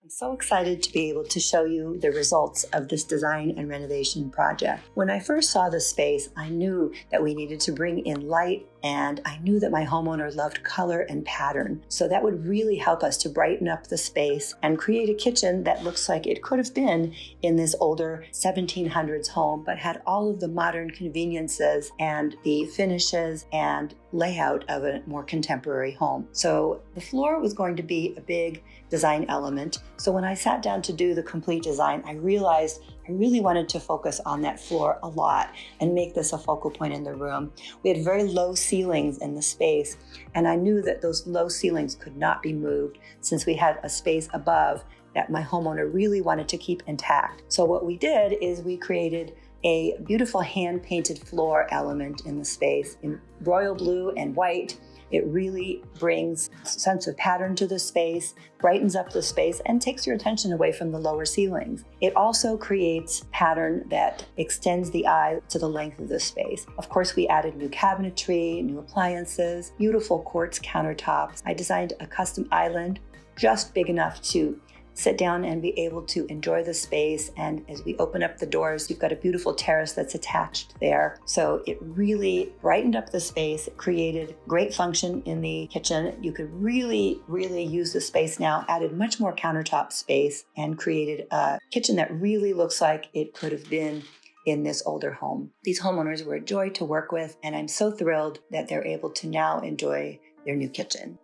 I'm so excited to be able to show you the results of this design and renovation project. When I first saw the space, I knew that we needed to bring in light, and I knew that my homeowner loved color and pattern. So that would really help us to brighten up the space and create a kitchen that looks like it could have been in this older 1700s home, but had all of the modern conveniences and the finishes and layout of a more contemporary home. So the floor was going to be a big design element. So when I sat down to do the complete design, I realized I really wanted to focus on that floor a lot and make this a focal point in the room. We had very low ceilings in the space, and I knew that those low ceilings could not be moved since we had a space above that my homeowner really wanted to keep intact. So what we did is we created a beautiful hand-painted floor element in the space in royal blue and white. It really brings a sense of pattern to the space, brightens up the space, and takes your attention away from the lower ceilings. It also creates pattern that extends the eye to the length of the space. Of course, we added new cabinetry, new appliances, beautiful quartz countertops. I designed a custom island just big enough to sit down and be able to enjoy the space. And as we open up the doors, you've got a beautiful terrace that's attached there. So it really brightened up the space, created great function in the kitchen. You could really use the space now, added much more countertop space, and created a kitchen that really looks like it could have been in this older home. These homeowners were a joy to work with, and I'm so thrilled that they're able to now enjoy their new kitchen.